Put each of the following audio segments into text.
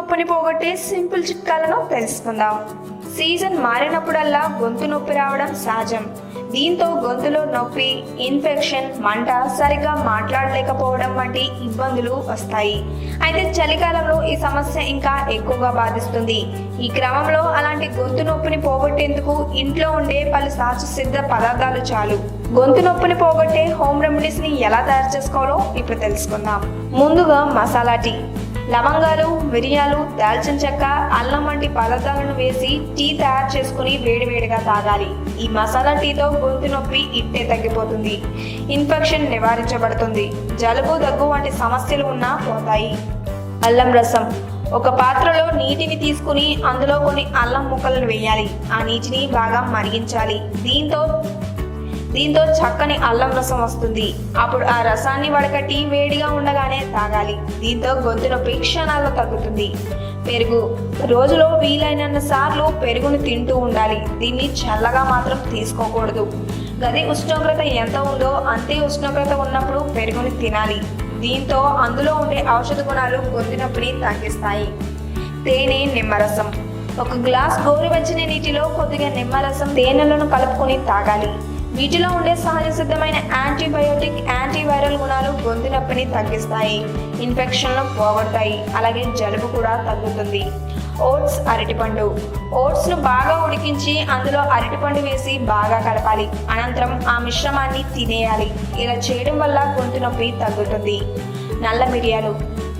నొప్పిని పోగొట్టే సింపుల్ చిట్కాలను తెలుసుకుందాం. సీజన్ మారినప్పుడల్లా గొంతు నొప్పి రావడం సహజం. దీంతో గొంతులో నొప్పి, ఇన్ఫెక్షన్, మంట, సరిగ్గా మాట్లాడలేకపోవడం వంటి ఇబ్బందులు వస్తాయి. అయితే చలికాలంలో ఈ సమస్య ఇంకా ఎక్కువగా బాధిస్తుంది. ఈ క్రమంలో అలాంటి గొంతు నొప్పిని పోగొట్టేందుకు ఇంట్లో ఉండే పలు సహజ సిద్ధ పదార్థాలు చాలు. గొంతు నొప్పిని పోగొట్టే హోమ్ రెమెడీస్ ని ఎలా తయారు చేసుకోవాలో ఇప్పుడు తెలుసుకుందాం. ముందుగా మసాలా టీ. లవంగాలు, మిరియాలు, దాల్చిన చెక్క, అల్లం వంటి పదార్థాలను వేసి టీ తయారు చేసుకుని వేడివేడిగా తాగాలి. ఈ మసాలా టీతో గొంతు నొప్పి ఇట్టే తగ్గిపోతుంది. ఇన్ఫెక్షన్ నివారించబడుతుంది. జలుబు, దగ్గు వంటి సమస్యలు ఉన్నా పోతాయి. అల్లం రసం. ఒక పాత్రలో నీటిని తీసుకుని అందులో కొన్ని అల్లం ముక్కలను వేయాలి. ఆ నీటిని బాగా మరిగించాలి. దీంతో చక్కని అల్లం రసం వస్తుంది. అప్పుడు ఆ రసాన్ని వడకట్టి వేడిగా ఉండగానే తాగాలి. దీంతో గొంతు నొప్పి క్షణాల్లో తగ్గుతుంది. పెరుగు. రోజులో వీలైనంత సార్లు పెరుగును తింటూ ఉండాలి. దీన్ని చల్లగా మాత్రం తీసుకోకూడదు. గది ఉష్ణోగ్రత ఎంత ఉందో అంతే ఉష్ణోగ్రత ఉన్నప్పుడు పెరుగుని తినాలి. దీంతో అందులో ఉండే ఔషధ గుణాలు గొంతు నొప్పిని తగ్గిస్తాయి. తేనె, నిమ్మరసం. ఒక గ్లాస్ గోరువెచ్చని నీటిలో కొద్దిగా నిమ్మరసం, తేనెలను కలుపుకొని తాగాలి. వీటిలో ఉండే సహజ సిద్ధమైన యాంటీబయోటిక్, యాంటీవైరల్ గుణాలు గొంతు నొప్పిని తగ్గిస్తాయి. ఇన్ఫెక్షన్లు పోగొడతాయి. అలాగే జలుబు కూడా తగ్గుతుంది. ఓట్స్, అరటిపండు. ఓట్స్ను బాగా ఉడికించి అందులో అరటిపండు వేసి బాగా కలపాలి. అనంతరం ఆ మిశ్రమాన్ని తినేయాలి. ఇలా చేయడం వల్ల గొంతు నొప్పి తగ్గుతుంది. నల్ల మిరియాలు.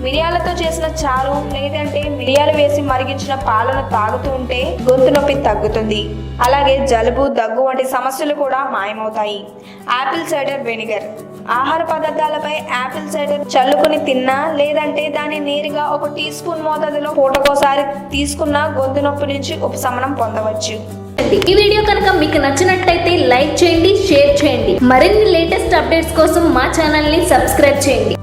మిరియాలతో చేసిన చారు లేదంటే మిరియాలు వేసి మరిగించిన పాలను తాగుతూ ఉంటే గొంతు నొప్పి తగ్గుతుంది. అలాగే జలుబు, దగ్గు వంటి సమస్యలు కూడా మాయమవుతాయి. Apple cider vinegar. ఆహార పదార్థాలపై యాపిల్ సైడర్ చల్లుకొని తిన్నా లేదంటే దాన్ని నేరుగా 1 టీ స్పూన్ మోతాదులో పూటకోసారి తీసుకున్న గొంతు నొప్పి నుంచి ఉపశమనం పొందవచ్చు. ఈ వీడియో కనుక మీకు నచ్చినట్లయితే లైక్ చేయండి, షేర్ చేయండి. మరిన్ని లేటెస్ట్ అప్డేట్స్ కోసం మా ఛానల్ని సబ్స్క్రైబ్ చేయండి.